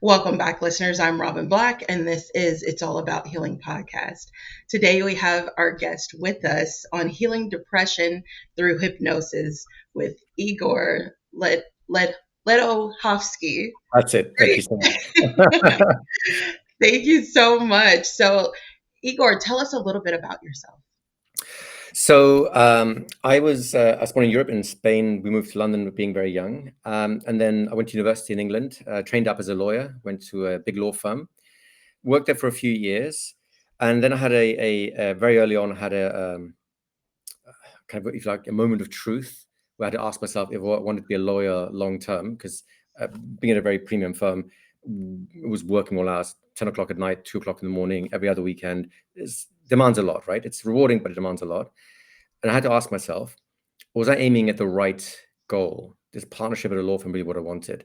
Welcome back, listeners. I'm Robin Black, and this is It's All About Healing podcast. Today, we have our guest with us on healing depression through hypnosis with Igor Ledochowski. That's it. Thank you Great. so much. Thank you so much. So, Igor, tell us a little bit about yourself. I was born in Europe, in Spain. We moved to London being very young. And then I went to university in England, trained up as a lawyer, went to a big law firm, worked there for a few years. And then I had very early on, I had kind of, if you like, a moment of truth where I had to ask myself if I wanted to be a lawyer long term, because being at a very premium firm, it was working all hours, 10 o'clock at night, 2 o'clock in the morning, every other weekend. It demands a lot, right? It's rewarding, but it demands a lot. And I had to ask myself, was I aiming at the right goal? This partnership at a law firm really what I wanted?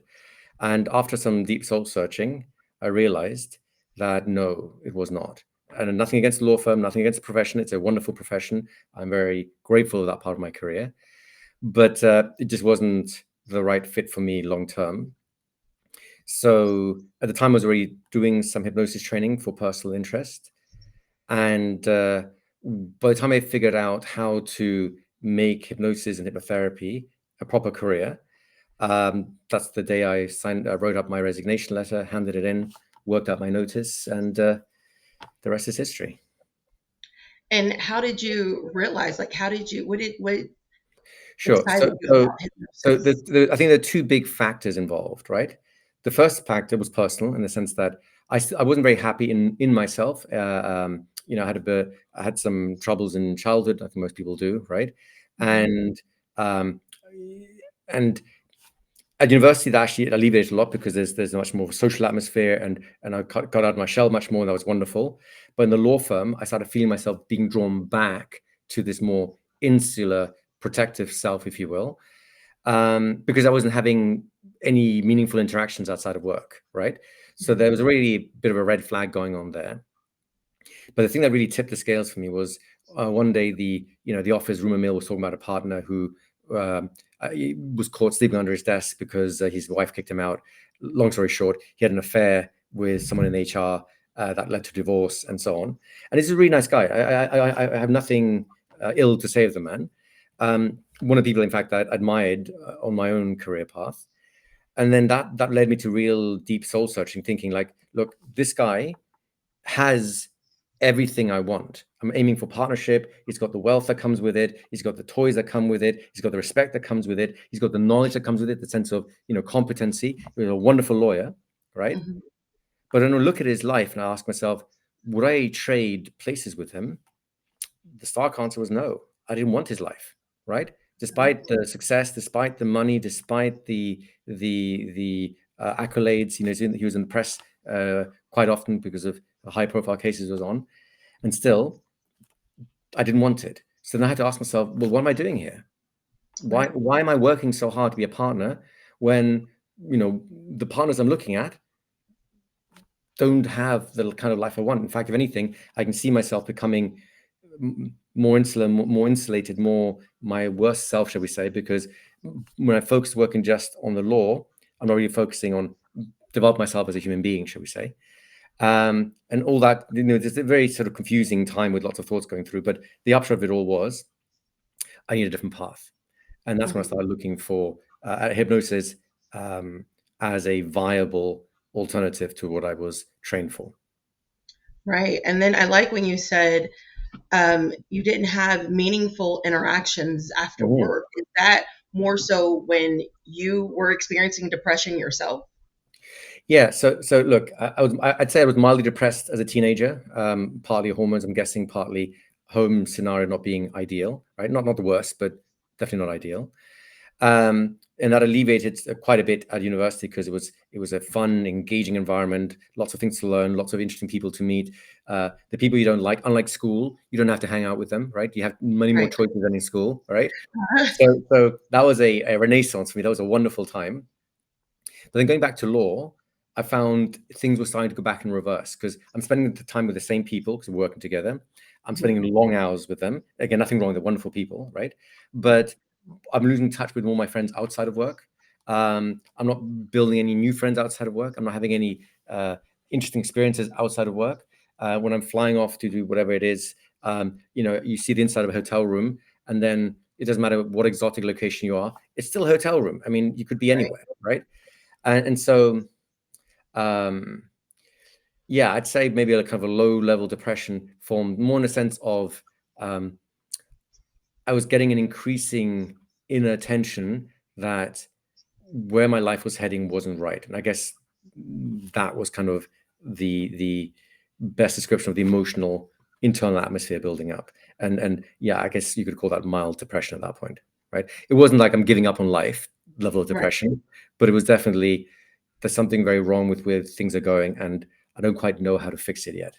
And after some deep soul searching, I realized that no, it was not. And nothing against the law firm, nothing against the profession. It's a wonderful profession. I'm very grateful for that part of my career. But it just wasn't the right fit for me long term. So at the time, I was already doing some hypnosis training for personal interest. And by the time I figured out how to make hypnosis and hypnotherapy a proper career, that's the day I wrote up my resignation letter, handed it in, worked out my notice, and the rest is history. And how did you realize, what Sure. excited you about hypnosis? I think there are two big factors involved, right? The first factor was personal in the sense that I wasn't very happy in myself. I had some troubles in childhood, I think most people do, right? And at university, that actually alleviated a lot because there's a much more social atmosphere, and I got out of my shell much more, and that was wonderful. But in the law firm, I started feeling myself being drawn back to this more insular, protective self, if you will, because I wasn't having any meaningful interactions outside of work, right? So there was already a bit of a red flag going on there. But the thing that really tipped the scales for me was one day the office rumor mill was talking about a partner who he was caught sleeping under his desk because his wife kicked him out. Long story short, he had an affair with someone in HR that led to divorce and so on. And he's a really nice guy. I have nothing ill to say of the man. One of the people, in fact, that I admired on my own career path. And then that led me to real deep soul searching, thinking like, look, this guy has everything I want. I'm aiming for partnership. He's got the wealth that comes with it. He's got the toys that come with it. He's got the respect that comes with it. He's got the knowledge that comes with it, the sense of, competency. He's a wonderful lawyer, right? Mm-hmm. But then I look at his life and I ask myself, would I trade places with him? The stark answer was no. I didn't want his life, right? Despite the success, despite the money, despite the accolades, he was in the press quite often because of the high-profile cases he was on, and still, I didn't want it. So then I had to ask myself, well, what am I doing here? Why am I working so hard to be a partner when the partners I'm looking at don't have the kind of life I want? In fact, if anything, I can see myself becoming more insular, more insulated, more my worst self, shall we say, because when I focus working just on the law, I'm not really focusing on develop myself as a human being, shall we say. And all that, there's a very sort of confusing time with lots of thoughts going through, but the upshot of it all was I need a different path. And that's when I started looking for hypnosis as a viable alternative to what I was trained for. Right. And then I like when you said you didn't have meaningful interactions after work. Is that more so when you were experiencing depression yourself? Yeah. So look, I'd say I was mildly depressed as a teenager, partly hormones, I'm guessing, partly home scenario not being ideal, right? Not the worst, but definitely not ideal. And that alleviated quite a bit at university because it was a fun, engaging environment, lots of things to learn, lots of interesting people to meet. The people you don't like, unlike school, you don't have to hang out with them, right? You have many more choices than in school, right? So that was a renaissance for me. That was a wonderful time. But then going back to law, I found things were starting to go back in reverse because I'm spending the time with the same people because we're working together. I'm spending long hours with them. Again, nothing wrong with the wonderful people, right? But I'm losing touch with all my friends outside of work. I'm not building any new friends outside of work. I'm not having any interesting experiences outside of work. When I'm flying off to do whatever it is, you see the inside of a hotel room, and then it doesn't matter what exotic location you are, it's still a hotel room. I mean, you could be Right. anywhere, right? And so, yeah, I'd say maybe a kind of a low-level depression formed more in the sense of I was getting an increasing inner tension that where my life was heading wasn't right. And I guess that was kind of the best description of the emotional internal atmosphere building up. And yeah, I guess you could call that mild depression at that point, right? It wasn't like I'm giving up on life level of Right. depression, but it was definitely there's something very wrong with where things are going, and I don't quite know how to fix it yet.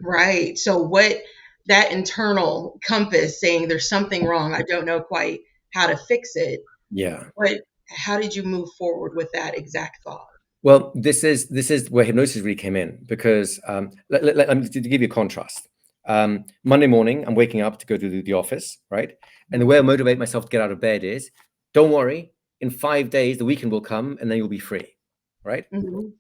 Right. So what that internal compass saying there's something wrong, I don't know quite how to fix it. Yeah. But how did you move forward with that exact thought? Well, this is where hypnosis really came in because to give you a contrast. Monday morning, I'm waking up to go to the office, right? And the way I motivate myself to get out of bed is, don't worry, in 5 days the weekend will come, and then you'll be free, right?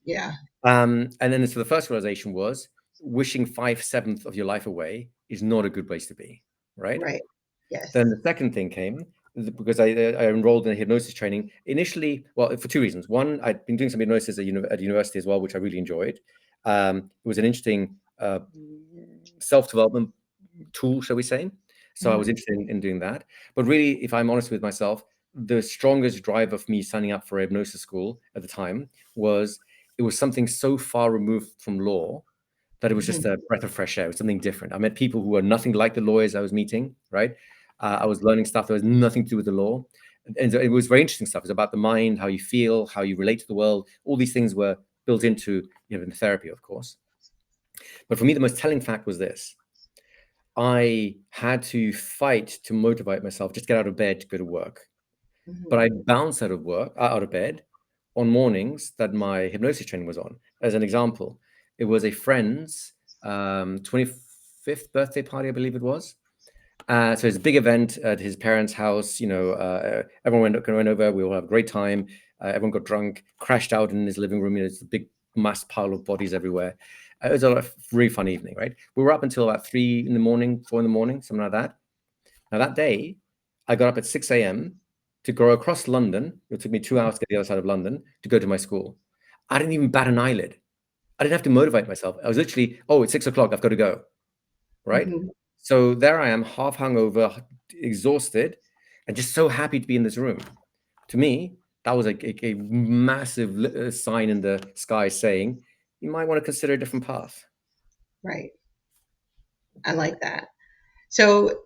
Yeah. And then so the first realization was wishing 5/7 of your life away is not a good place to be, right? Right. Yes. Then the second thing came because I enrolled in hypnosis training initially. Well, for two reasons. One, I'd been doing some hypnosis at university as well, which I really enjoyed. It was an interesting self-development tool, shall we say? So I was Mhm. interested in doing that. But really, if I'm honest with myself, the strongest driver for me signing up for a hypnosis school at the time was it was something so far removed from law that it was just Mhm. a breath of fresh air. It was something different. I met people who were nothing like the lawyers I was meeting, right? I was learning stuff that was nothing to do with the law. And so it was very interesting stuff. It was about the mind, how you feel, how you relate to the world. All these things were built into in therapy, of course. But for me, the most telling fact was this. I had to fight to motivate myself, just get out of bed to go to work. But Mhm. I bounce out of bed on mornings that my hypnosis training was on. As an example, it was a friend's 25th birthday party, I believe it was. So it's a big event at his parents' house. Everyone went over. We all had a great time. Everyone got drunk, crashed out in his living room. It's a big mass pile of bodies everywhere. It was a really fun evening, right? We were up until about 3 in the morning, 4 in the morning, something like that. Now that day, I got up at 6 a.m. to go across London. It took me 2 hours to get to the other side of London to go to my school. I didn't even bat an eyelid. I didn't have to motivate myself. I was literally, oh, it's 6 o'clock. I've got to go. Right. Mhm. So there I am, half hungover, exhausted, and just so happy to be in this room. To me, that was a massive sign in the sky saying, you might want to consider a different path. Right. I like that. So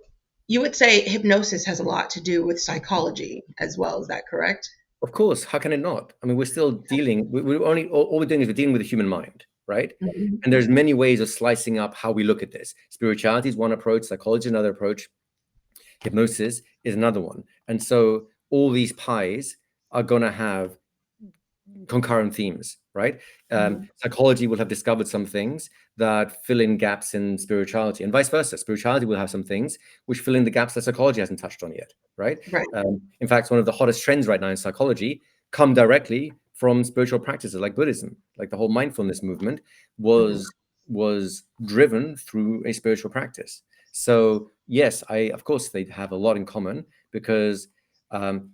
you would say hypnosis has a lot to do with psychology as well. Is that correct? Of course, how can it not? I mean, we're still dealing. We're only all we're doing is we're dealing with the human mind, right? Mhm. And there's many ways of slicing up how we look at this. Spirituality is one approach, psychology is another approach, hypnosis is another one. And so all these pies are going to have concurrent themes, right? Mhm. Psychology will have discovered some things that fill in gaps in spirituality, and vice versa. Spirituality will have some things which fill in the gaps that psychology hasn't touched on yet, right? Right. In fact, one of the hottest trends right now in psychology come directly from spiritual practices like Buddhism. Like the whole mindfulness movement Mhm. was driven through a spiritual practice. So yes, I of course they have a lot in common because um,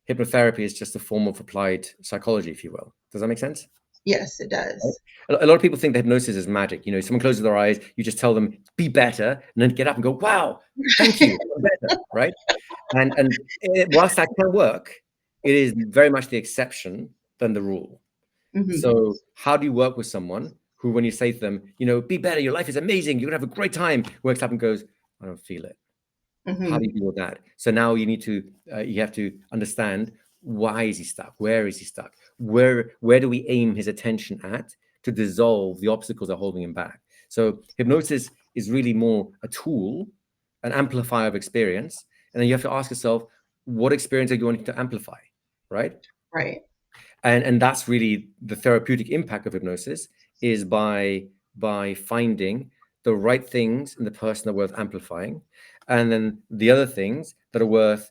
hypnotherapy is just a form of applied psychology, if you will. Does that make sense? Yes, it Right? does. A lot of people think that hypnosis is magic. Someone closes their eyes, you just tell them, be better, and then get up and go, wow, thank you, I'm better, right? And whilst that can work, it is very much the exception than the rule. Mhm. So how do you work with someone who, when you say to them, be better, your life is amazing, you're gonna have a great time, wakes up and goes, I don't feel it. How do Mhm. you deal with that? So now you have to understand, why is he stuck? Where is he stuck? Where do we aim his attention at to dissolve the obstacles that are holding him back? So hypnosis is really more a tool, an amplifier of experience, and then you have to ask yourself, what experience are you wanting to amplify, right? Right. And that's really the therapeutic impact of hypnosis, is by finding the right things in the person that are worth amplifying, and then the other things that are worth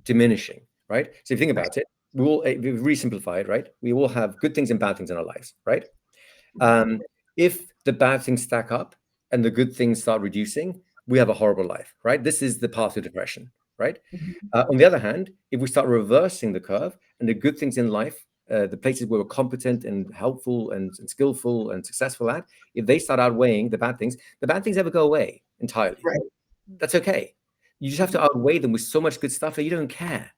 diminishing, right? So if you think Right. about it, we all, we've re-simplified, right? We all have good things and bad things in our lives, right? If the bad things stack up and the good things start reducing, we have a horrible life, right? This is the path to depression, right? Mhm. On the other hand, if we start reversing the curve and the good things in life, the places where we're competent and helpful and skillful and successful at, if they start outweighing the bad things never go away entirely. Right. That's okay. You just have to outweigh them with so much good stuff that you don't care.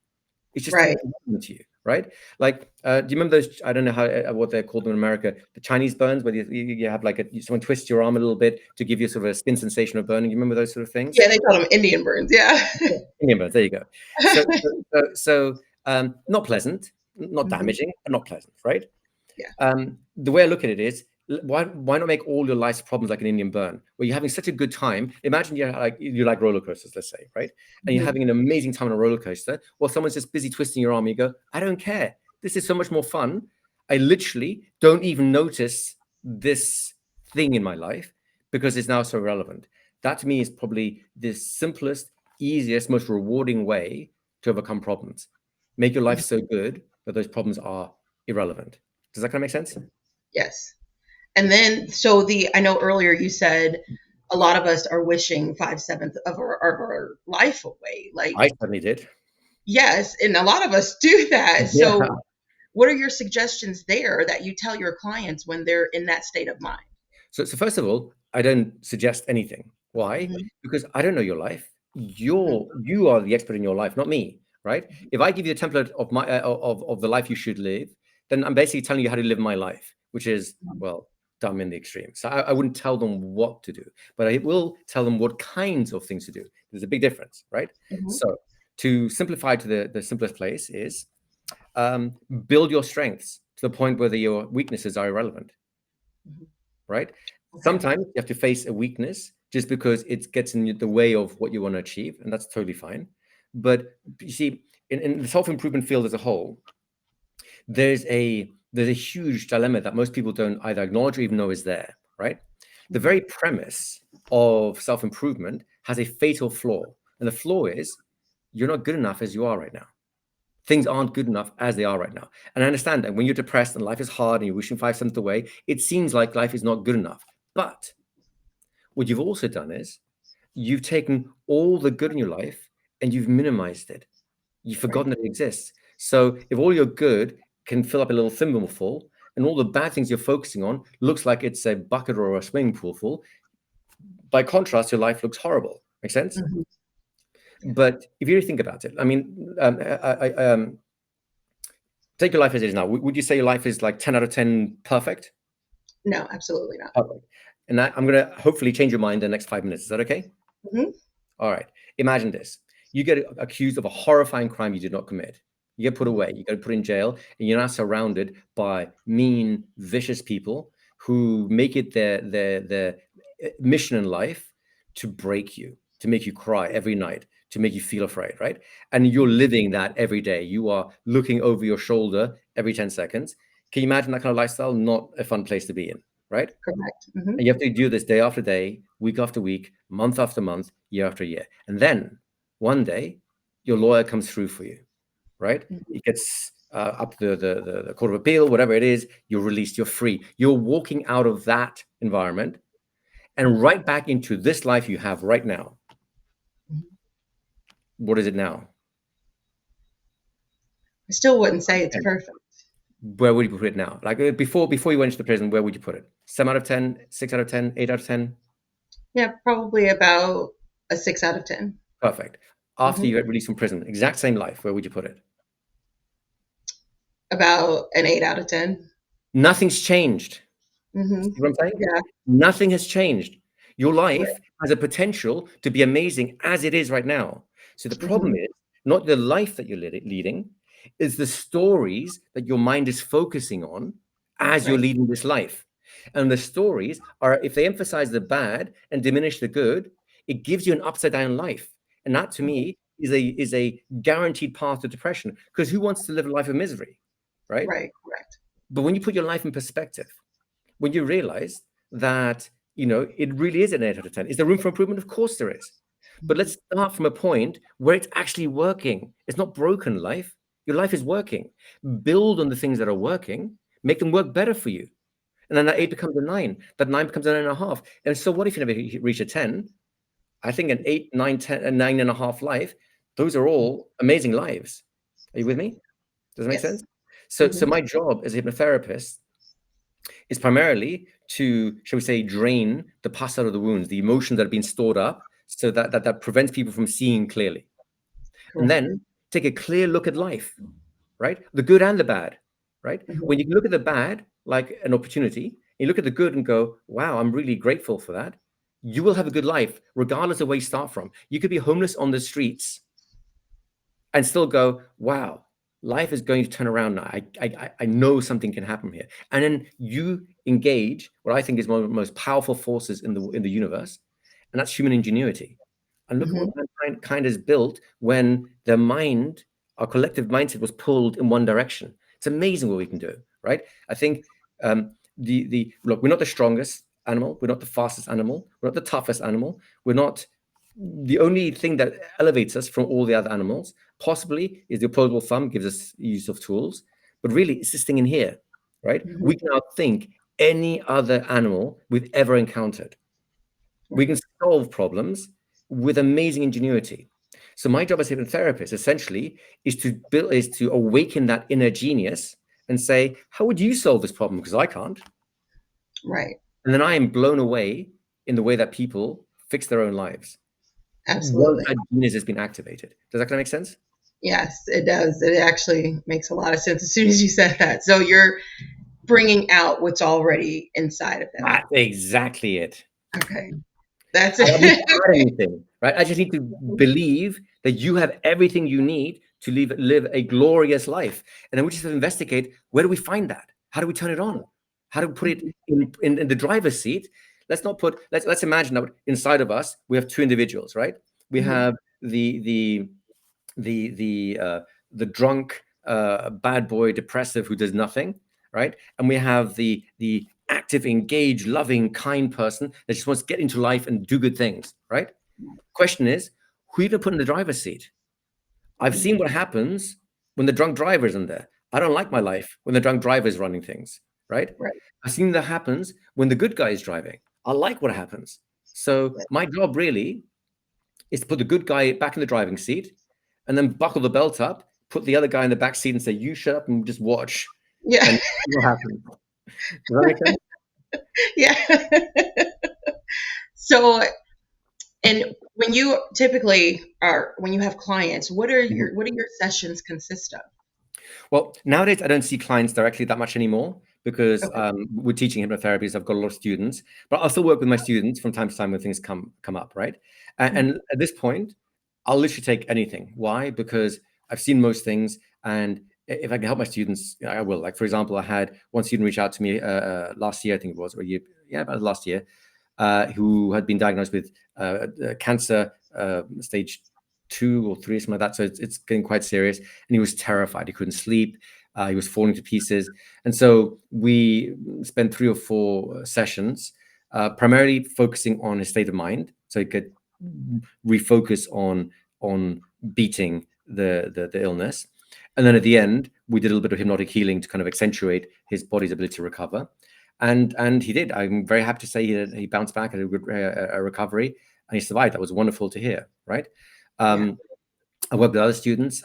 It's just Right. irrelevant to you, right? Like, do you remember those? I don't know how what they're called in America, the Chinese burns, where you have like someone twists your arm a little bit to give you sort of a skin sensation of burning. You remember those sort of things? Yeah, they call them Indian burns. Yeah. Indian burns. There you go. So, not pleasant, not Mhm. damaging, but not pleasant, right? Yeah. The way I look at it is, why not make all your life's problems like an Indian burn, where you're having such a good time? Imagine you like roller coasters, let's say, right? And you're Mhm. having an amazing time on a roller coaster. Well, someone's just busy twisting your arm. You go, I don't care. This is so much more fun. I literally don't even notice this thing in my life because it's now so relevant. That to me is probably the simplest, easiest, most rewarding way to overcome problems. Make your life so good that those problems are irrelevant. Does that kind of make sense? Yes. And then, so I know earlier you said a lot of us are wishing 5/7 of our life away. Like, I certainly did. yes, and a lot of us do that. Yeah. So, what are your suggestions there that you tell your clients when they're in that state of mind? So first of all, I don't suggest anything. Why? Mhm. Because I don't know your life. Mhm. You are the expert in your life, not me, right? If I give you a template of my of the life you should live, then I'm basically telling you how to live my life, which is, Mhm. well, dumb in the extreme. So I wouldn't tell them what to do, but I will tell them what kinds of things to do. There's a big difference, right? Mhm. So to simplify to the simplest place is, build your strengths to the point where your weaknesses are irrelevant, Mhm. right? Okay. Sometimes you have to face a weakness just because it gets in the way of what you want to achieve, and that's totally fine. But you see, in the self-improvement field as a whole, there's a huge dilemma that most people don't either acknowledge or even know is there, right? The Mhm. very premise of self-improvement has a fatal flaw, and the flaw is you're not good enough as you are right now. Things aren't good enough as they are right now. And I understand that when you're depressed and life is hard and you're wishing 5/7 away, it seems like life is not good enough. But what you've also done is you've taken all the good in your life and you've minimized it. You've Right. forgotten that it exists. So if all your good can fill up a little thimbleful and all the bad things you're focusing on looks like it's a bucket or a swimming pool full, by contrast, your life looks horrible. Make sense? Mhm. Yeah. But if you really think about it, I mean, take your life as it is now. Would you say your life is like 10 out of 10 perfect? No, absolutely not. Perfect. And I'm going to hopefully change your mind in the next 5 minutes. Is that okay? Mhm. All right. Imagine this. You get accused of a horrifying crime you did not commit. You get put Mhm. away. You get put in jail, and you're now surrounded by mean, vicious people who make it their mission in life to break you, to make you cry every night, to make you feel afraid, right? And you're living that every day. You are looking over your shoulder every 10 seconds. Can you imagine that kind of lifestyle? Not a fun place to be in, right? Correct. Mhm. And you have to do this day after day, week after week, month after month, year after year. And then one day, your lawyer comes through for you, right? Mhm. It gets up the Court of Appeal, whatever it is, you're released, you're free. You're walking out of that environment and right back into this life you have right now. Mhm. What is it now? I still wouldn't say it's And perfect. where would you put it now? Like before you went into the prison, where would you put it? 7 out of 10, 6 out of 10, 8 out of 10? Yeah, probably about a 6 out of 10. Perfect. After Hmm. you get released from prison, exact same life, where would you put it? About an 8 out of 10. Nothing's changed. Hmm. See what I'm saying? Yeah. Nothing has changed. Your Right. life has a potential to be amazing as it is right now. So the problem Hmm. is not the life that you're leading, is the stories that your mind is focusing on as you're Right. leading this life. And the stories are, if they emphasize the bad and diminish the good, it gives you an upside down life. And that to Hmm. me is a guaranteed path to depression. Because who wants to live a life of misery? Right? Right. Correct. But when you put your life in perspective, when you realize that it really is an 8 out of 10. Is there room for improvement? Of course there is. But Hmm. let's start from a point where it's actually working. It's not broken life, Your life is working. Build on the things that are working, make them work better for you. And then that 8 becomes a 9. That 9 becomes a 9.5. And so what if you never reach a 10? I think an 8, 9, 10, a 9.5 life, those are all amazing lives. Are you with me? Does that make Yes. sense? So my job as a hypnotherapist is primarily to, shall we say, drain the pus out of the wounds, the emotions that have been stored up, so that prevents people from seeing clearly. And Correct. then take a clear look at life, right? The good and the bad, right? When you look at the bad like an opportunity, you look at the good and go, wow, I'm really grateful for that. You will have a good life, regardless of where you start from. You could be homeless on the streets and still go, wow, life is going to turn around now. I know something can happen here. And then you engage what I think is one of the most powerful forces in the universe, and that's human ingenuity. And look at what mankind has built when their mind, our collective mindset, was pulled in one direction. It's amazing what we can do, right? I think the look, we're not the strongest animal, we're not the fastest animal, we're not the toughest animal, we're not the only thing that elevates us from all the other animals possibly is the opposable thumb gives us use of tools, but really it's this thing in here, right? We can outthink any other animal we've ever encountered. We can solve problems with amazing ingenuity. So my job as a hypnotherapist essentially is to awaken that inner genius and say, how would you solve this problem? Because I can't. Right. And then I am blown away in the way that people fix their own lives once Absolutely. that genius has been activated. Does that kind of make sense? Yes, it does. It actually makes a lot of sense as soon as you said that. So you're bringing out what's already inside of them. That's exactly it. Okay. That's I don't need it. to add anything, right? I just need to believe that you have everything you need to live a glorious life. And then we just have to investigate, where do we find that? How do we turn it on? How do we put it in the driver's seat? Let's imagine that inside of us we have two individuals, right? We have the the drunk bad boy depressive who does nothing, right? And we have the active, engaged, loving, kind person that just wants to get into life and do good things, right? Question is, who are you going to put in the driver's seat? I've seen what happens when the drunk driver is in there. I don't like my life when the drunk driver is running things, right? Right. I've seen that happens when the good guy is driving. I like what happens. So my job really is to put the good guy back in the driving seat and then buckle the belt up, put the other guy in the back seat and say, you shut up and just watch Yeah. and see what happens. Does that make sense? Yeah. So, and when you typically are, when you have clients, what are your sessions consist of? Well, nowadays I don't see clients directly that much anymore because Okay. we're teaching hypnotherapy, so I've got a lot of students. But I'll still work with my students from time to time when things come up, right? And at this point, I'll literally take anything. Why? Because I've seen most things, and if I can help my students, I will. Like for example, I had one student reach out to me last year, I think it was, or a year, yeah, about last year, who had been diagnosed with cancer stage 2 or 3, something like that. So it's getting quite serious. And he was terrified. He couldn't sleep. He was falling to pieces. And so we spent 3 or 4 sessions, primarily focusing on his state of mind, so he could refocus on beating the illness. And then at the end, we did a little bit of hypnotic healing to kind of accentuate his body's ability to recover. And he did. I'm very happy to say he bounced back at a good recovery, and he survived. That was wonderful to hear, right? Yeah. I worked with other students.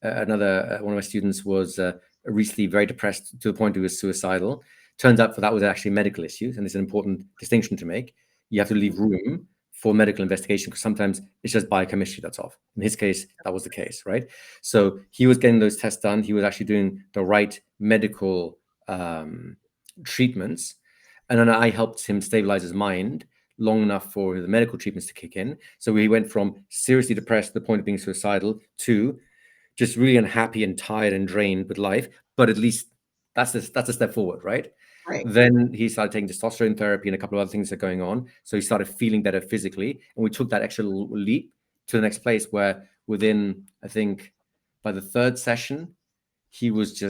Another one of my students was recently very depressed to the point he was suicidal. Turns out that was actually medical issues, and it's an important distinction to make. You have to leave room for medical investigation because sometimes it's just biochemistry that's off. In his case, that was the case, right? So he was getting those tests done. He was actually doing the right medical treatments, and then I helped him stabilize his mind long enough for the medical treatments to kick in. So he went from seriously depressed to the point of being suicidal to just really unhappy and tired and drained with life. But at least that's a step forward, right? Right. Then he started taking testosterone therapy and a couple of other things that are going on. So he started feeling better physically. And we took that extra leap to the next place where within, I think, by the 3rd session, he was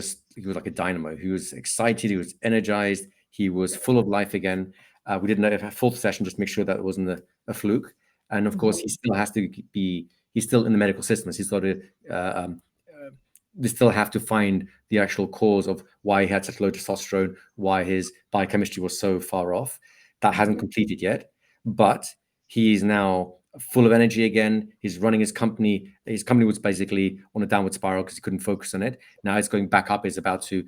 like a dynamo. He was excited. He was energized. He was full of life again. We did a 4th session just to make sure that it wasn't a fluke. And of course, he still has to be, he's still in the medical system. He's got to they still have to find the actual cause of why he had such low testosterone, why his biochemistry was so far off. That hasn't completed yet, but he's now full of energy again. He's running his company. His company was basically on a downward spiral because he couldn't focus on it. Now it's going back up. It's about to,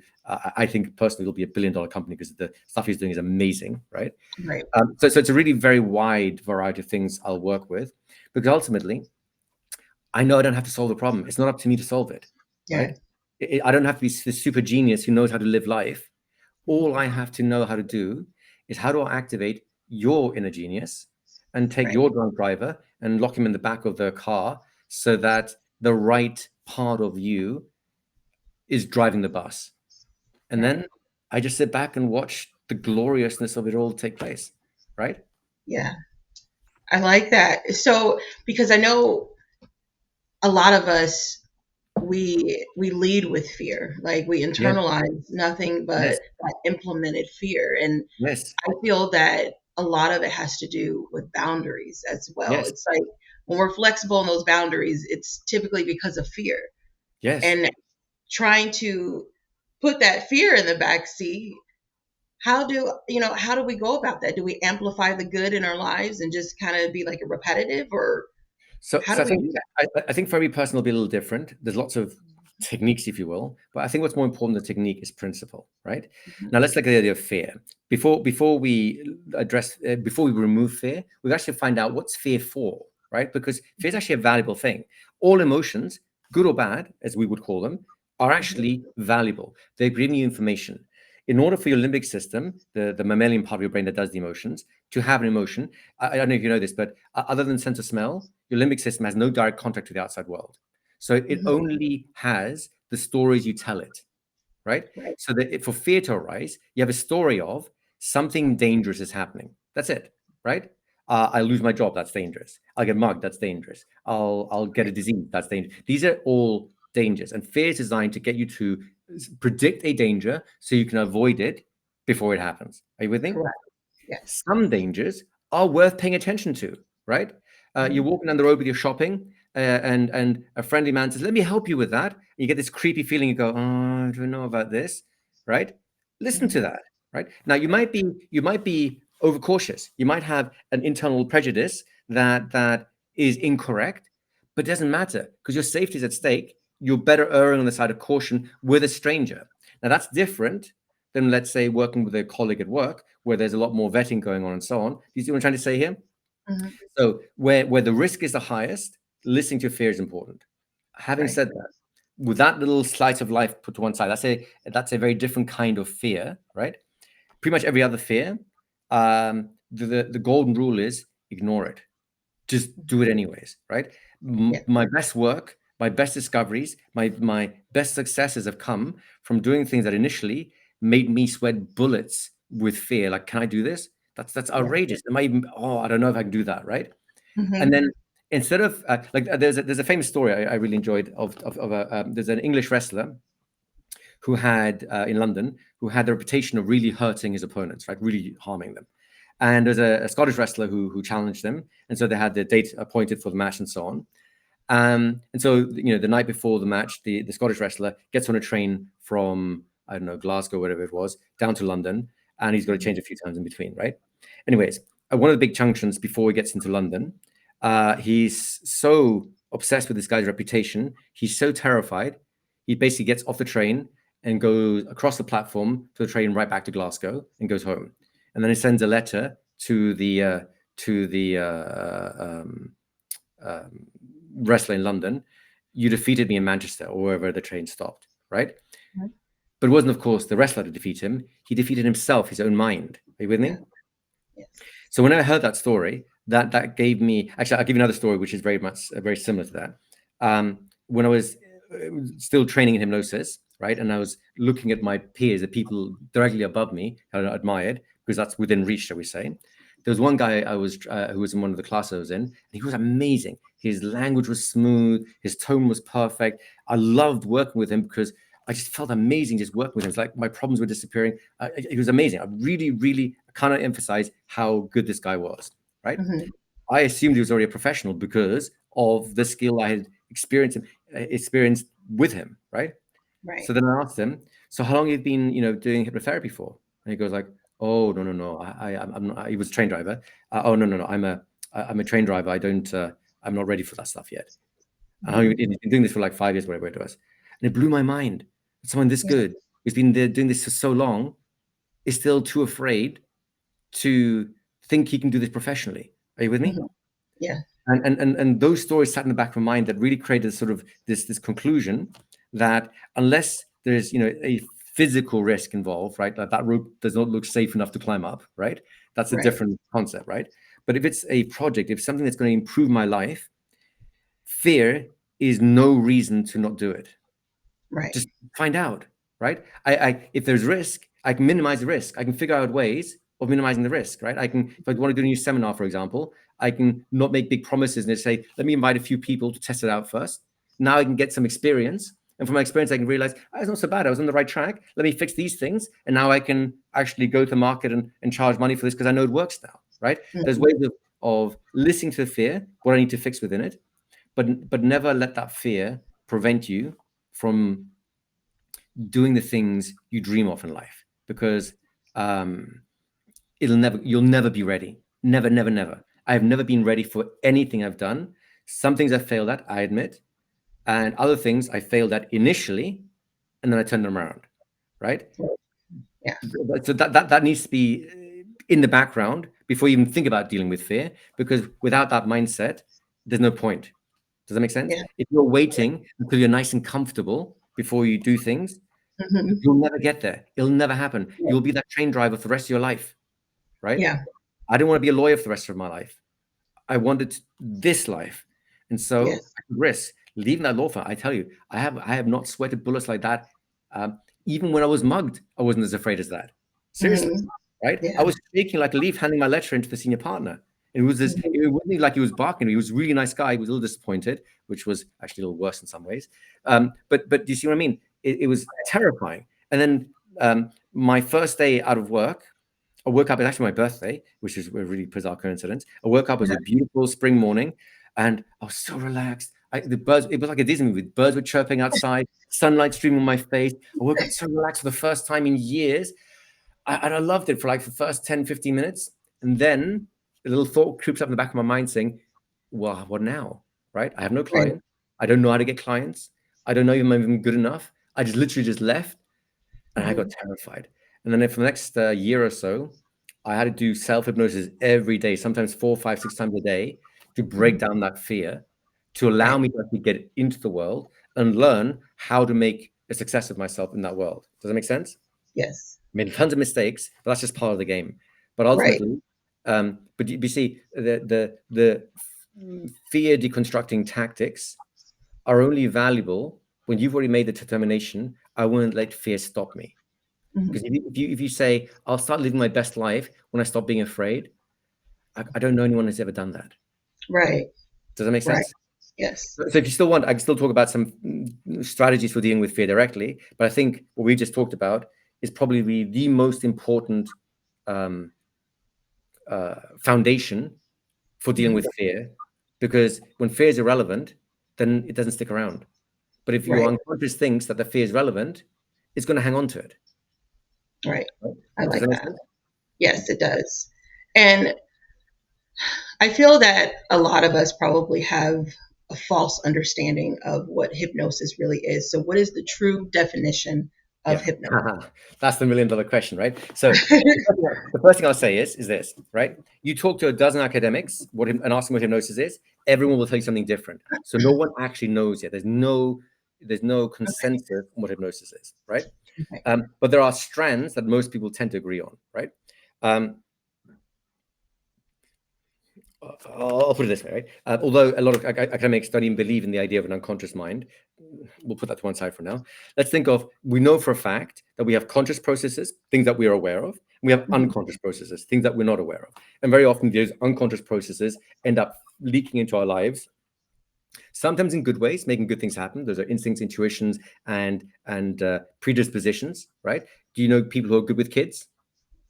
I think personally, it'll be $1 billion company because the stuff he's doing is amazing, right? Right. So it's a really very wide variety of things I'll work with, because ultimately, I know I don't have to solve the problem. It's not up to me to solve it, Yeah. right? I don't have to be the super genius who knows how to live life. All I have to know how to do is how do I activate your inner genius and take Right. your drunk driver and lock him in the back of the car so that the right part of you is driving the bus. And Right. then I just sit back and watch the gloriousness of it all take place, right? Yeah. I like that. So, because I know a lot of us, we lead with fear, like we Yes, internalize nothing but yes, that implemented fear, and yes, I feel that a lot of it has to do with boundaries as well. yes, It's like when we're flexible in those boundaries, it's typically because of fear, yes. and trying to put that fear in the back seat. How do we go about that? Do we amplify the good in our lives and just kind of be like a repetitive, or So, how so do I we think do that? I think for every person it'll be a little different. There's lots of techniques, if you will, but I think what's more important than technique is principle, right? Mhm. Now let's look at the idea of fear. Before we address before we remove fear, we actually find out what's fear for, right? Because fear is actually a valuable thing. All emotions, good or bad, as we would call them, are Mhm. actually valuable. They're giving you information. In order for your limbic system, the mammalian part of your brain that does the emotions, to have an emotion, I don't know if you know this, but other than sense of smell, your limbic system has no direct contact with the outside world. So it Mhm. only has the stories you tell it, right? Right. So that for fear to arise, you have a story of something dangerous is happening. That's it, right? I lose my job. That's dangerous. I'll get mugged. That's dangerous. I'll get a Right. disease. That's dangerous. These are all dangers, and fear is designed to get you to predict a danger so you can avoid it before it happens. Are you with me? Correct. Yes. Some dangers are worth paying attention to, right? You're Mhm. walking down the road with your shopping, and a friendly man says, "Let me help you with that." And you get this creepy feeling. You go, "Oh, I don't know about this," right? Listen to Mhm. that, right? Now you might be overcautious. You might have an internal prejudice that is incorrect, but it doesn't matter because your safety is at stake. You're better erring on the side of caution with a stranger. Now that's different than, let's say, working with a colleague at work where there's a lot more vetting going on and so on. Do you see what I'm trying to say here? Mhm. So where the risk is the highest, listening to fear is important. Having Right. said that, with that little slice of life put to one side, that's a very different kind of fear, right? Pretty much every other fear, the golden rule is ignore it. Just do it anyways, right? Yeah. My best work, my best discoveries, my best successes have come from doing things that initially made me sweat bullets with fear. Like, can I do this? That's Yeah. outrageous. Am I even? Oh, I don't know if I can do that, right? And Mhm. then instead of there's a famous story I really enjoyed of there's an English wrestler who had in London who had the reputation of really hurting his opponents, right, really harming them. And there's a Scottish wrestler who challenged them, and so they had the date appointed for the match and so on. And so, the night before the match, the Scottish wrestler gets on a train from, I don't know, Glasgow, whatever it was, down to London, and he's got to Mhm. change a few times in between, right? Anyways, at one of the big junctions before he gets into London, he's so obsessed with this guy's reputation, he's so terrified, he basically gets off the train and goes across the platform to the train right back to Glasgow and goes home. And then he sends a letter to the um, wrestler in London, you defeated me in Manchester or wherever the train stopped, right? Mhm. But it wasn't, of course, the wrestler to defeat him. He defeated himself, his own mind. Are you with Yeah. me? Yes. So when I heard that story, that gave me, actually, I'll give you another story which is very much very similar to that. When I was still training in hypnosis, right, and I was looking at my peers, the people directly above me, who I admired because that's within reach, shall we say. There was one guy who was in one of the classes I was in, and he was amazing. His language was smooth, his tone was perfect. I loved working with him because I just felt amazing just working with him. It's like my problems were disappearing. It was amazing. I really, really cannot emphasize how good this guy was, right? Mhm. I assumed he was already a professional because of the skill I had experienced with him, right? Right. So then I asked him, so how long have you been, doing hypnotherapy for? And he goes like, oh, no, no, no. I'm not, he was a train driver. Oh, no, no, no. I'm a train driver. I'm not ready for that stuff yet. And Mhm. he's been doing this for like 5 years, whatever it was. And it blew my mind that someone this Yeah. good, who's been there doing this for so long, is still too afraid to think he can do this professionally. Are you with me? Mhm. Yeah. And those stories sat in the back of my mind that really created sort of this conclusion that unless there's a physical risk involved, right, that rope does not look safe enough to climb up, right, that's a Right. different concept, right? But if it's a project, if something that's going to improve my life, fear is no reason to not do it. Right. Just find out, right? I if there's risk, I can minimize the risk. I can figure out ways of minimizing the risk, right? I can, if I want to do a new seminar, for example, I can not make big promises and just say, let me invite a few people to test it out first. Now I can get some experience. And from my experience, I can realize, it's not so bad. I was on the right track. Let me fix these things. And now I can actually go to the market and charge money for this because I know it works now, right? There's Mhm. ways of listening to the fear, what I need to fix within it, but never let that fear prevent you from doing the things you dream of in life, because um, you'll never be ready. Never, never, never. I've never been ready for anything I've done. Some things I failed at, I admit, and other things I failed at initially, and then I turned them around. Right. Yeah. So that needs to be in the background before you even think about dealing with fear, because without that mindset, there's no point. Does that make sense? Yeah. If you're waiting until you're nice and comfortable before you do things, Mhm. you'll never get there. It'll never happen. You'll be that train driver for the rest of your life, right? Yeah. I didn't want to be a lawyer for the rest of my life. I wanted this life. And so Yes. I took risks. Leaving that law firm, I tell you, I have not sweated bullets like that. Even when I was mugged, I wasn't as afraid as that. Seriously, Mhm. right? I Yeah. was shaking like a leaf handing my letter into the senior partner. Mhm. It wasn't like he was barking. He was a really nice guy. He was a little disappointed, which was actually a little worse in some ways. But do you see what I mean? It was terrifying. And then my first day out of work, I woke up, it's actually my birthday, which is a really bizarre coincidence. I woke up, it was Yeah. a beautiful spring morning, and I was so relaxed. The birds, it was like a Disney movie. Birds were chirping outside, sunlight streaming on my face. I woke up so relaxed for the first time in years. And I loved it for like the first 10, 15 minutes. And then a little thought creeps up in the back of my mind saying, well, what now? Right? I have no Right. client. I don't know how to get clients. I don't know if I'm even good enough. I just literally just left, and I got Mhm. terrified. And then for the next year or so, I had to do self hypnosis every day, sometimes 4, 5, 6 times a day, to break Mhm. down that fear, to allow Right. me to actually get into the world and learn how to make a success of myself in that world. Does that make sense? Yes. Made tons of mistakes, but that's just part of the game. But Right. ultimately, but you see, the fear deconstructing tactics are only valuable when you've already made the determination. I won't let fear stop me. Because Mhm. if you say, I'll start living my best life when I stop being afraid, I don't know anyone who's ever done that. Right. Does that make Right. sense? Yes. So if you still want, I can still talk about some strategies for dealing with fear directly. But I think what we just talked about is probably the most important um, foundation for dealing Mhm. with fear. Because when fear is irrelevant, then it doesn't stick around. But if your Right. unconscious thinks that the fear is relevant, it's going to hang on to it. Right. Right? I Does like that make that. sense? Yes, it does. And I feel that a lot of us probably have a false understanding of what hypnosis really is. So, what is the true definition of Yeah, hypnosis? that's the $1 million question, right? So the first thing I'll say is this, right? You talk to a dozen academics and ask them what hypnosis is. Everyone will tell you something different. So no one actually knows yet. There's no consensus on what hypnosis is, right? Right. But there are strands that most people tend to agree on, right? Um, I'll put it this way, right? Although a lot of academics don't even believe in the idea of an unconscious mind, we'll put that to one side for now. Let's think of, we know for a fact that we have conscious processes, things that we are aware of. We have Mhm. unconscious processes, things that we're not aware of. And very often those unconscious processes end up leaking into our lives, sometimes in good ways, making good things happen. Those are instincts, intuitions, and predispositions, right? Do you know people who are good with kids?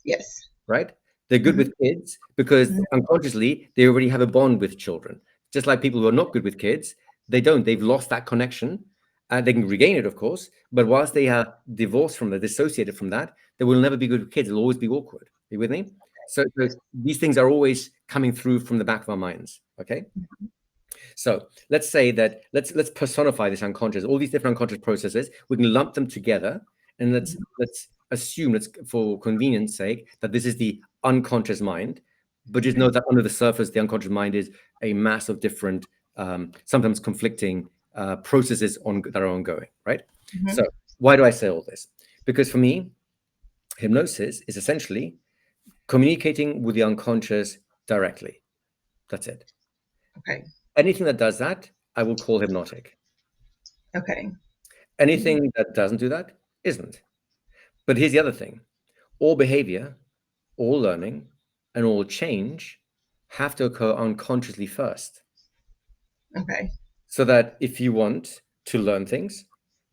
Yes. Right? They're good Mhm. with kids because Mhm. unconsciously they already have a bond with children. Just like people who are not good with kids, They don't. They've lost that connection. They can regain it, of course, but whilst they are divorced from that, dissociated from that, they will never be good kids. They'll always be awkward. Are you with me? So these things are always coming through from the back of our minds. Okay. So let's say that let's personify this unconscious, all these different unconscious processes. We can lump them together, and let's assume, let's for convenience sake, that this is the unconscious mind. But just know that under the surface, the unconscious mind is a mass of different, sometimes conflicting processes that are ongoing, right? So why do I say all this? Because for me, hypnosis is essentially communicating with the unconscious directly. That's it. Okay. Anything that does that, I will call hypnotic. Okay. Anything that doesn't do that isn't. But here's the other thing. All behavior, all learning, and all change have to occur unconsciously first. Okay. So that if you want to learn things,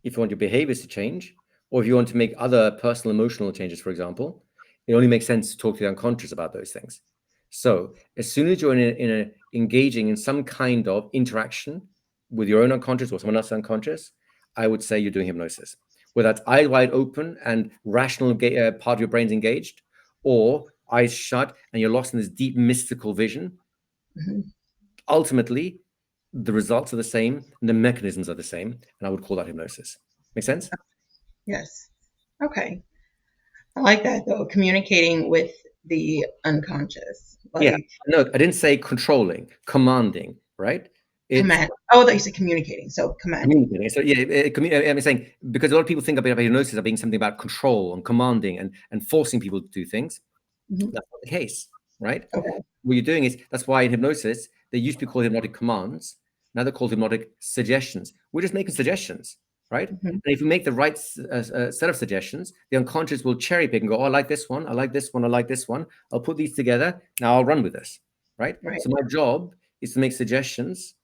if you want your behaviors to change, or if you want to make other personal emotional changes, for example, it only makes sense to talk to the unconscious about those things. So as soon as you're engaging in some kind of interaction with your own unconscious or someone else's unconscious, I would say you're doing hypnosis. Whether that's eyes wide open and rational part of your brain's engaged, or eyes shut and you're lost in this deep mystical vision, ultimately, the results are the same and the mechanisms are the same. And I would call that hypnosis. Make sense? Yes. Okay. I like that though, communicating with the unconscious. Yeah. Like No, I didn't say controlling, commanding, right? It's command. Oh, I thought you said communicating. So commanding. communicating. So yeah, I'm saying, because a lot of people think about hypnosis as being something about control and commanding and forcing people to do things. Mhm. That's not the case, right? Okay. What you're doing is, that's why in hypnosis, they used to be called hypnotic commands. Now they're called hypnotic suggestions. We're just making suggestions, right? Mhm. And if you make the right set of suggestions, the unconscious will cherry pick and go, oh, I like this one, I like this one, I like this one. I'll put these together. Now I'll run with this, right? Right. So my job is to make suggestions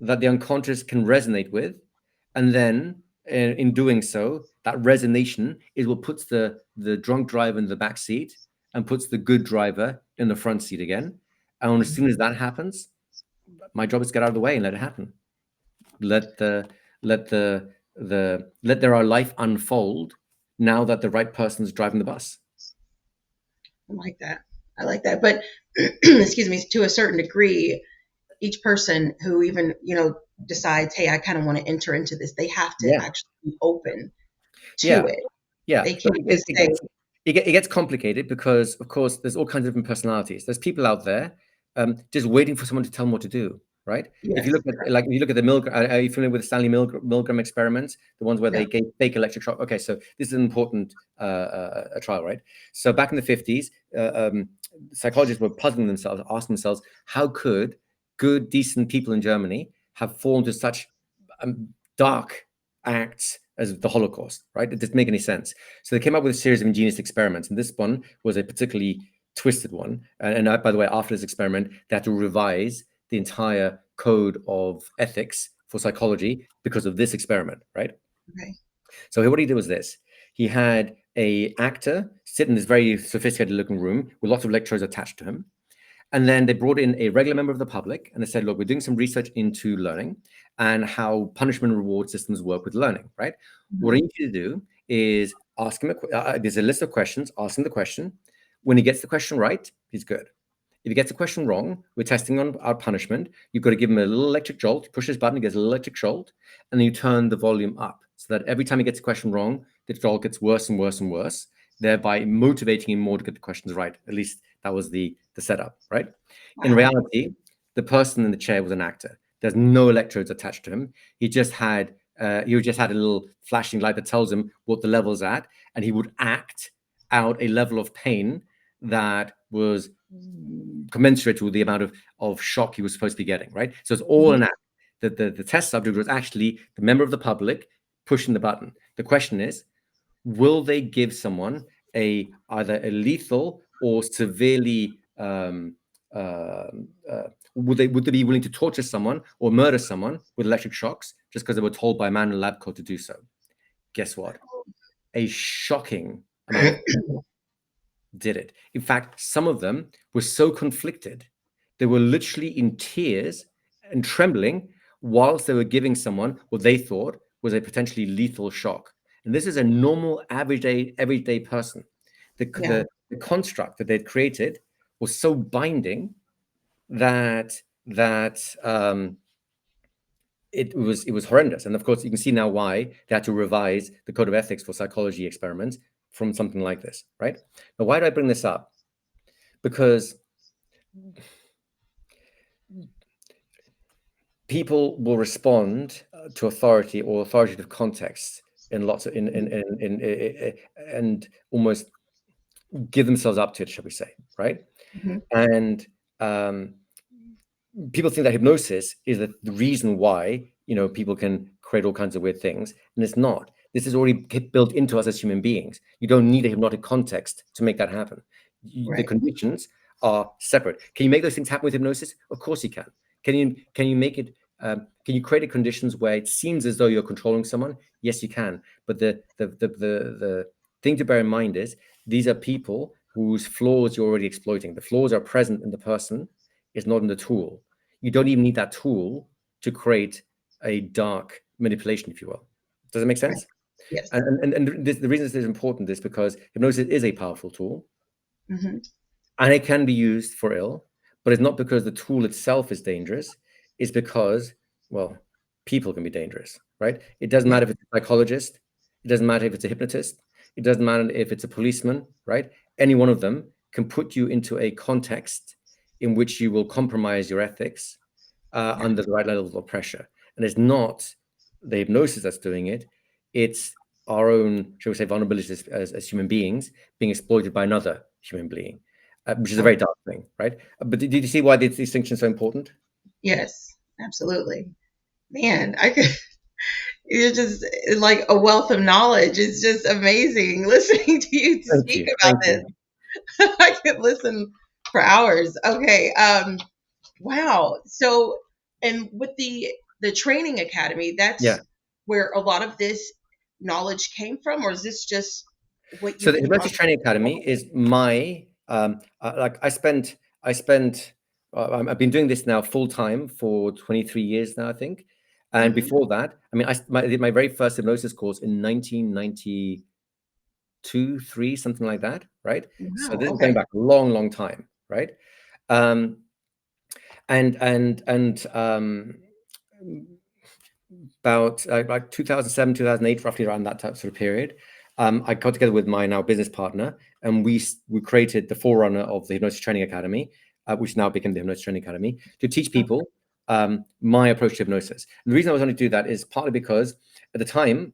that the unconscious can resonate with. And then in doing so, that resonation is what puts the drunk driver in the back seat and puts the good driver in the front seat again. And as soon as that happens, my job is to get out of the way and let it happen. Let their life unfold now that the right person is driving the bus. I like that. I like that. But excuse me, to a certain degree, each person who even, decides, hey, I kind of want to enter into this, they have to Yeah. actually be open Yeah. to it. Yeah. They But can't just say, it gets complicated because, of course, there's all kinds of different personalities. There's people out there just waiting for someone to tell them what to do, right? If you yes, look at, like, if you look at the Milgram, are you familiar with the Stanley Milgram experiments, the ones where no, they gave fake electric shock? Okay, so this is an important trial, right? So back in the 50s, psychologists were puzzling themselves, asking themselves, how could good, decent people in Germany have fallen to such dark acts as the Holocaust, right? It doesn't make any sense. So they came up with a series of ingenious experiments, and this one was a particularly twisted one. And by the way, after this experiment, they had to revise the entire code of ethics for psychology because of this experiment, right? okay, So what he did was this. He had a actor sit in this very sophisticated looking room with lots of electrodes attached to him. And then they brought in a regular member of the public and they said, look, we're doing some research into learning and how punishment and reward systems work with learning, right? What I need you to do is ask him, there's a list of questions, ask him the question. When he gets the question right, he's good. If he gets the question wrong, we're testing on our punishment. You've got to give him a little electric jolt. You push this button, he gets a little electric jolt, and then you turn the volume up so that every time he gets a question wrong, the jolt gets worse and worse and worse, thereby motivating him more to get the questions right. At least that was the setup, right? In wow, reality, the person in the chair was an actor. There's no electrodes attached to him. He just had a little flashing light that tells him what the level's at, and he would act out a level of pain that was commensurate with the amount of shock he was supposed to be getting, right? So it's all an act. The test subject was actually the member of the public pushing the button. The question is, will they give someone either a lethal or severely would they be willing to torture someone or murder someone with electric shocks just because they were told by a man in a lab coat to do so? Guess what? A shocking amount of did it. In fact, some of them were so conflicted, they were literally in tears and trembling whilst they were giving someone what they thought was a potentially lethal shock. And this is a normal, everyday person. Yeah. The construct that they'd created was so binding that it was horrendous. And of course, you can see now why they had to revise the code of ethics for psychology experiments from something like this, right? Now, why do I bring this up? Because people will respond to authority or authoritative context in lots of and almost give themselves up to it, shall we say, right? Mm-hmm. And people think that hypnosis is the reason why people can create all kinds of weird things, and it's not. This is already built into us as human beings. You don't need a hypnotic context to make that happen. The Right. conditions are separate. Can you make those things happen with hypnosis? Of course you can. Can you make it? Can you create conditions where it seems as though you're controlling someone? Yes, you can. But the thing to bear in mind is these are people whose flaws you're already exploiting. The flaws are present in the person, is not in the tool. You don't even need that tool to create a dark manipulation, if you will. Does that make Right. sense? Yes. And the reason this is important is because hypnosis is a powerful tool, Mm-hmm. and it can be used for ill, but it's not because the tool itself is dangerous. It's because, well, people can be dangerous, right? It doesn't Yeah. matter if it's a psychologist. It doesn't matter if it's a hypnotist. It doesn't matter if it's a policeman, right? Any one of them can put you into a context in which you will compromise your ethics Yeah. under the right level of pressure. And it's not the hypnosis that's doing it. It's our own, shall we say, vulnerabilities as human beings being exploited by another human being, which is a Right. very dark thing, right? But did you see why this distinction is so important? Yes. Absolutely. Man, I could. You're just like a wealth of knowledge. It's just amazing listening to you Thank speak you. about Thank this. you. I could listen for hours. Okay. Wow. So, and with the training academy, Yeah. that's where a lot of this knowledge came from, or is this just what So you've the been Hypnosis Training Academy is my like I spent I've been doing this now full time for 23 years now, I think. And Mm-hmm. before that, I mean, I did my very first hypnosis course in 1992, 3, something like that, right? So Wow. this is Okay. going back a long, long time, right? Um, and about like 2007, 2008, roughly around that sort of period, I got together with my now business partner, and we created the forerunner of the Hypnosis Training Academy, which now became the Hypnosis Training Academy, to teach Okay. people my approach to hypnosis. And the reason I was going to do that is partly because at the time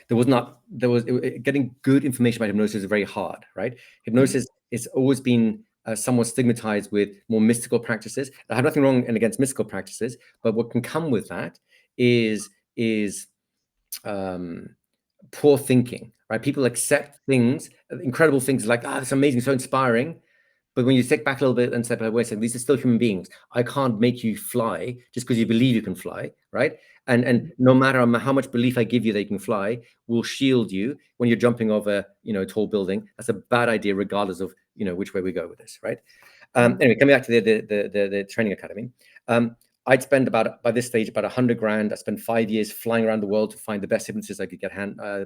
getting good information about hypnosis is very hard, right? Mhm. Hypnosis is always been somewhat stigmatized with more mystical practices. I have nothing wrong and against mystical practices, but what can come with that is um, poor thinking, right? People accept things, incredible things like, that's amazing, so inspiring. But when you step back a little bit and step away, saying these are still human beings. I can't make you fly just because you believe you can fly, right? And Mhm. no matter how much belief I give you that you can fly, will shield you when you're jumping off a tall building. That's a bad idea, regardless of which way we go with this, right? Mhm. Anyway, coming back to the training academy, I'd spend about by this stage about 100 grand. I spent 5 years flying around the world to find the best hypnotists I could get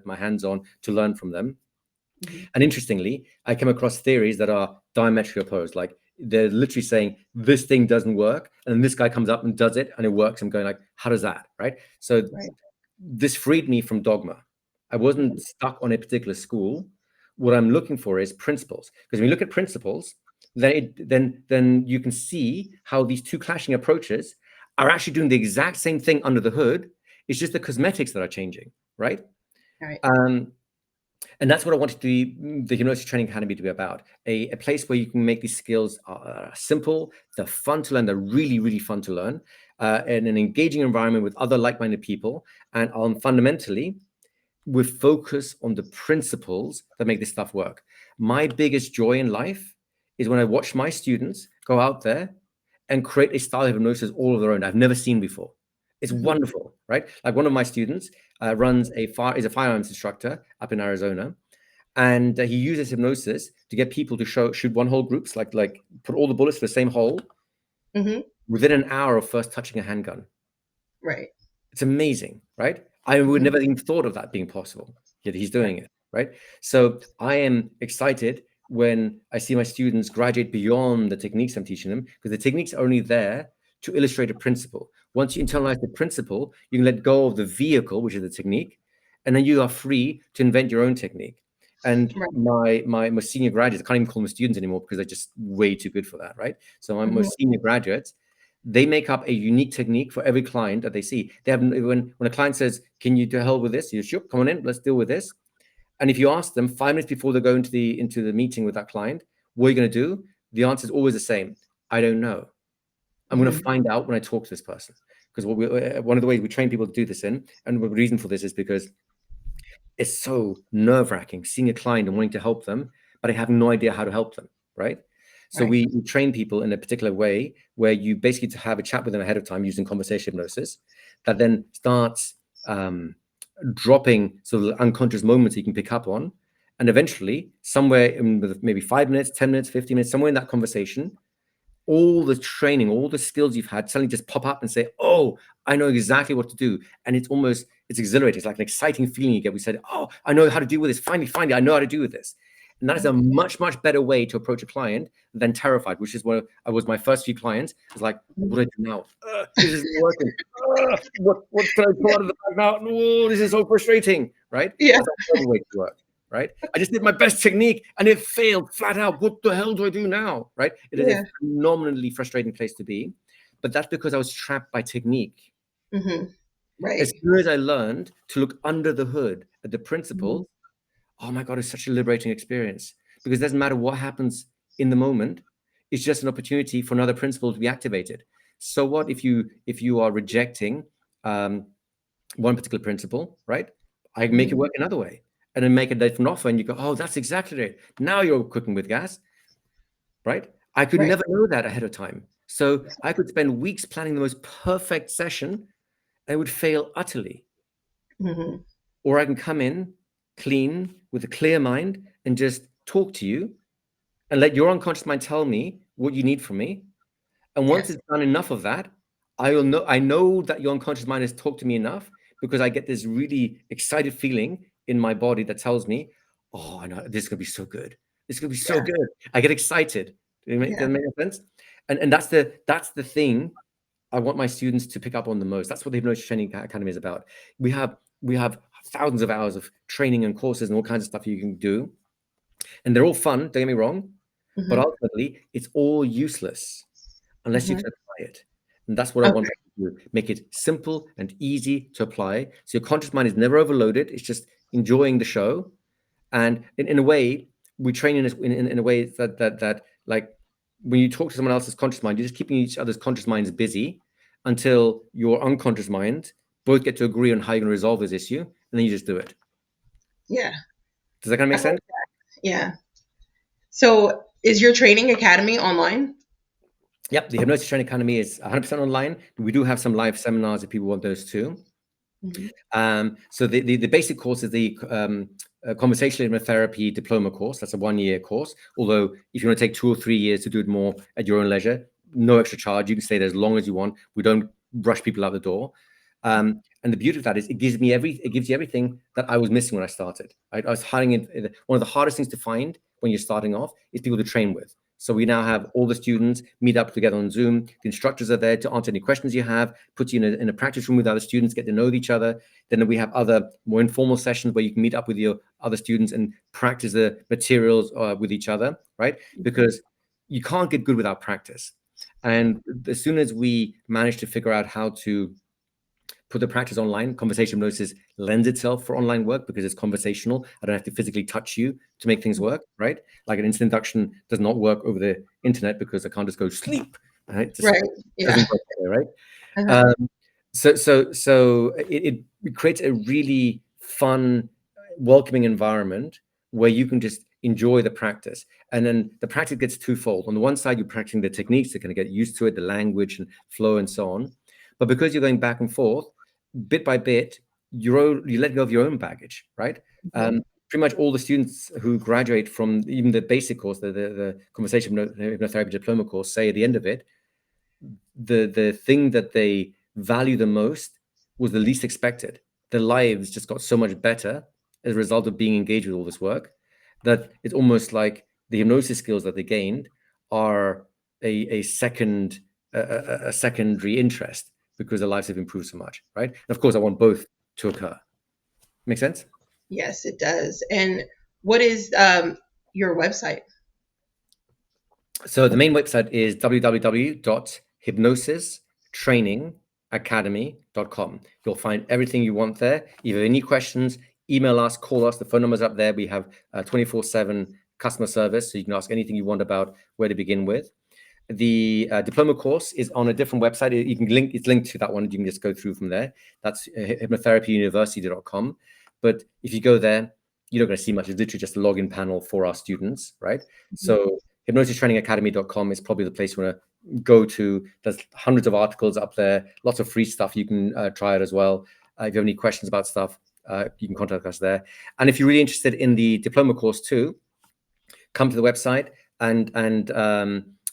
my hands on to learn from them. Mhm. And interestingly, I came across theories that are diametrically opposed. Like they're literally saying this thing doesn't work, and then this guy comes up and does it, and it works. I'm going like, how does that, right? So Right. this freed me from dogma. I wasn't Mhm. stuck on a particular school. What I'm looking for is principles, because when you look at principles, then you can see how these two clashing approaches are actually doing the exact same thing under the hood. It's just the cosmetics that are changing, right? Right. Um, and that's what I wanted the Hypnosis Training Academy to be about. A place where you can make these skills simple, they're fun to learn, they're really, really fun to learn, in an engaging environment with other like-minded people, and fundamentally, with focus on the principles that make this stuff work. My biggest joy in life is when I watch my students go out there and create a style of hypnosis all of their own I've never seen before. It's Mhm. wonderful, right? Like one of my students is a firearms instructor up in Arizona, and he uses hypnosis to get people to shoot one hole groups, like put all the bullets to the same hole Mhm. within an hour of first touching a handgun. Right. It's amazing, right? I would Mhm. never even thought of that being possible, yet he's Right. doing it, right? So I am excited when I see my students graduate beyond the techniques I'm teaching them, because the techniques are only there to illustrate a principle. Once you internalize the principle, you can let go of the vehicle, which is the technique, and then you are free to invent your own technique. And Right. my most senior graduates, I can't even call them students anymore because they're just way too good for that, right? So my Mhm. most senior graduates, they make up a unique technique for every client that they see. They have when a client says, "Can you do hell with this?" You sure, come on in, let's deal with this. And if you ask them 5 minutes before they go into the meeting with that client, what are you going to do? The answer is always the same. I don't know. I'm going to Mhm. find out when I talk to this person. Because one of the ways we train people to do this in, and the reason for this is because it's so nerve-wracking seeing a client and wanting to help them, but I have no idea how to help them, right? So Right. we train people in a particular way where you basically to have a chat with them ahead of time using conversation hypnosis that then starts dropping sort of unconscious moments you can pick up on. And eventually, somewhere in maybe 5 minutes, 10 minutes, 15 minutes, somewhere in that conversation, all the training, all the skills you've had suddenly just pop up and say, "Oh, I know exactly what to do." And it's exhilarating. It's like an exciting feeling you get. We said, "Oh, I know how to deal with this. Finally, I know how to do with this." And that is a much, much better way to approach a client than terrified, which is where I was my first few clients. I was like, "What do I do now? This isn't working. What can I pull out of the bag now? Oh, this is so frustrating." Right? Yeah. That's a horrible way to work. Right? I just did my best technique and it failed flat out. What the hell do I do now? Right? It is a Yeah. phenomenally frustrating place to be, but that's because I was trapped by technique. Mhm. As Right. soon as I learned to look under the hood at the Mhm. principles, oh my God, it's such a liberating experience because it doesn't matter what happens in the moment. It's just an opportunity for another principle to be activated. So what if you are rejecting um, one particular principle, right? I make it Mhm. work another way and then make a different offer. And you go, oh, that's exactly it. Now you're cooking with gas, right? I could Right. never know that ahead of time. So I could spend weeks planning the most perfect session and it would fail utterly. Mhm. Or I can come in clean with a clear mind and just talk to you and let your unconscious mind tell me what you need from me. And once Yes. it's done enough of that, I know that your unconscious mind has talked to me enough because I get this really excited feeling in my body that tells me, oh, I know this is gonna be so good. This is gonna be so Yeah. good. I get excited. Does Yeah. that make sense? And that's the thing I want my students to pick up on the most. That's what the Hypnosis Training Academy is about. We have thousands of hours of training and courses and all kinds of stuff you can do, and they're all fun. Don't get me wrong, but Mhm. ultimately, it's all useless unless you Mhm. can apply it. And that's what I want Okay. to do. Make it simple and easy to apply. So your conscious mind is never overloaded. It's just enjoying the show. And in a way, we train in a way that like when you talk to someone else's conscious mind, you're just keeping each other's conscious minds busy until your unconscious mind both get to agree on how you're going to resolve this issue, and then you just do it. Yeah. Does that kind of I make like sense? that. Yeah. So, is your training academy online? Yep. The Hypnosis Training Academy is 100% online. We do have some live seminars if people want those too. Mhm. So the basic course is the conversational hypnotherapy diploma course. That's a 1 year course. Although if you want to take 2 or 3 years to do it more at your own leisure, no extra charge. You can stay there as long as you want. We don't rush people out the door. And the beauty of that is it gives you everything that I was missing when I started. I was hiding it. One of the hardest things to find when you're starting off is people to train with. So we now have all the students meet up together on Zoom. The instructors are there to answer any questions you have, put you in a practice room with other students, get to know each other. Then we have other more informal sessions where you can meet up with your other students and practice the materials with each other, right? Mhm. Because you can't get good without practice. And as soon as we manage to figure out how to put the practice online, conversation hypnosis lends itself for online work because it's conversational. I don't have to physically touch you to make things work, right? Like an instant induction does not work over the internet because I can't just go sleep, right? It just Right. Yeah. doesn't work there, right? Uh-huh. Um, so it creates a really fun, welcoming environment where you can just enjoy the practice. And then the practice gets twofold. On the one side, you're practicing the techniques to kind of get used to it, the language and flow and so on. But because you're going back and forth, bit by bit, you let go of your own baggage, right? Mhm. Pretty much all the students who graduate from even the basic course, the conversation hypnotherapy diploma course, say at the end of it, the thing that they value the most was the least expected. Their lives just got so much better as a result of being engaged with all this work that it's almost like the hypnosis skills that they gained are a secondary interest because their lives have improved so much, right? And of course, I want both to occur. Make sense? Yes, it does. And what is your website? So the main website is www.hypnosistraining.academy.com. You'll find everything you want there. If you have any questions, email us, call us. The phone number's up there. We have 24/7 customer service, so you can ask anything you want about where to begin with. The diploma course is on a different website. It's linked to that one. You can just go through from there. That's hypnotherapyuniversity.com. But if you go there, you're not going to see much. It's literally just a login panel for our students, right? Mm-hmm. So hypnosistrainingacademy.com is probably the place you want to go to. There's hundreds of articles up there, lots of free stuff. You can try it as well. If you have any questions about stuff, you can contact us there. And if you're really interested in the diploma course too, come to the website and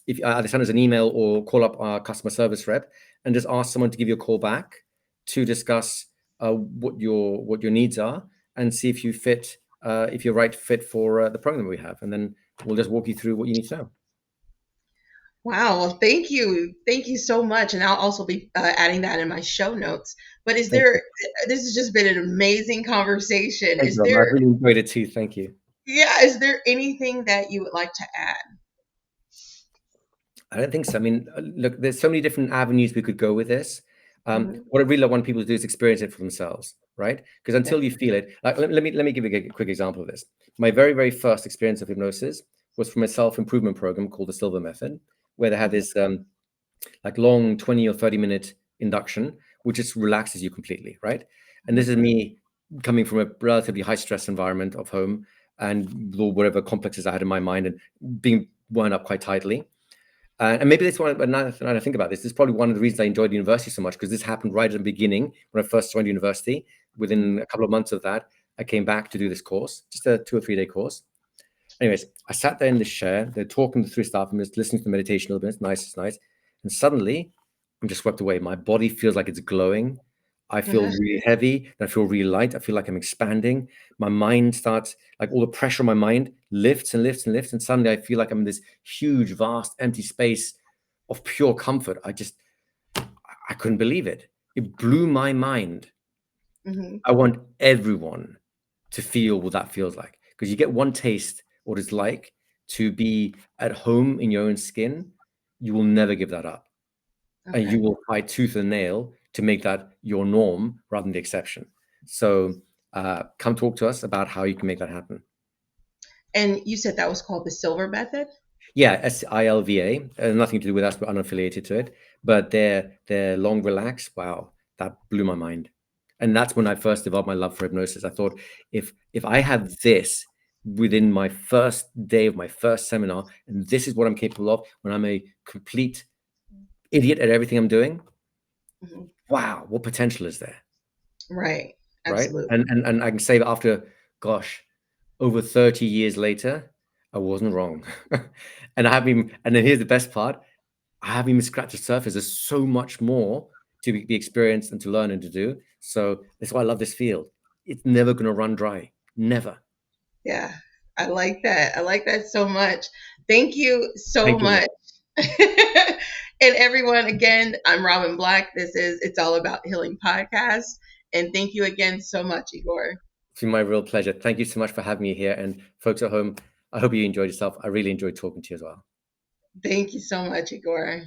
if either send us an email or call up our customer service rep and just ask someone to give you a call back to discuss what your needs are and see if you fit, if you're right fit for the program we have, and then we'll just walk you through what you need to know. Wow. Well, thank you. Thank you so much. And I'll also be adding that in my show notes. But this has just been an amazing conversation. Thank you. I really enjoyed it too. Thank you. Yeah. Is there anything that you would like to add? I don't think so. I mean, look, there's so many different avenues we could go with this. What I really want people to do is experience it for themselves, right? Because until you feel it, like, let me give you a quick example of this. My very, very first experience of hypnosis was from a self-improvement program called the Silver Method, where they had this like long 20 or 30-minute induction, which just relaxes you completely, right? And this is me coming from a relatively high stress environment of home and whatever complexes I had in my mind and being wound up quite tightly. And maybe that's one, now that I think about this, is probably one of the reasons I enjoyed university so much, because this happened right at the beginning when I first joined university. Within a couple of months of that, I came back to do this course, just a 2 or 3 day course. Anyways, I sat there in this chair, they're talking to 3 staff members, listening to the meditation a little bit. It's nice. And suddenly, I'm just swept away. My body feels like it's glowing. I feel really heavy, and I feel really light. I feel like I'm expanding. My mind starts, like all the pressure on my mind lifts and lifts and lifts. And suddenly I feel like I'm in this huge, vast, empty space of pure comfort. I couldn't believe it. It blew my mind. I want everyone to feel what that feels like, because you get one taste what it's like to be at home in your own skin. You will never give that up. Okay. And you will fight tooth and nail to make that your norm rather than the exception. So come talk to us about how you can make that happen. And you said that was called the Silver Method? Yeah, SILVA. Nothing to do with us, but unaffiliated to it. But their long relax, wow, that blew my mind. And that's when I first developed my love for hypnosis. I thought, if I have this within my first day of my first seminar, and this is what I'm capable of when I'm a complete idiot at everything I'm doing, wow, what potential is there? Right. Absolutely. Right. And I can say that after, gosh, over 30 years later, I wasn't wrong. And then here's the best part, I haven't even scratched the surface. There's so much more to be experienced and to learn and to do. So that's why I love this field. It's never going to run dry. Never. Yeah. I like that. I like that so much. Thank you so Thank you. much. And everyone, again, I'm Robin Black. This is It's All About Healing podcast. And thank you again so much, Igor. It's been my real pleasure. Thank you so much for having me here. And folks at home, I hope you enjoyed yourself. I really enjoyed talking to you as well. Thank you so much, Igor.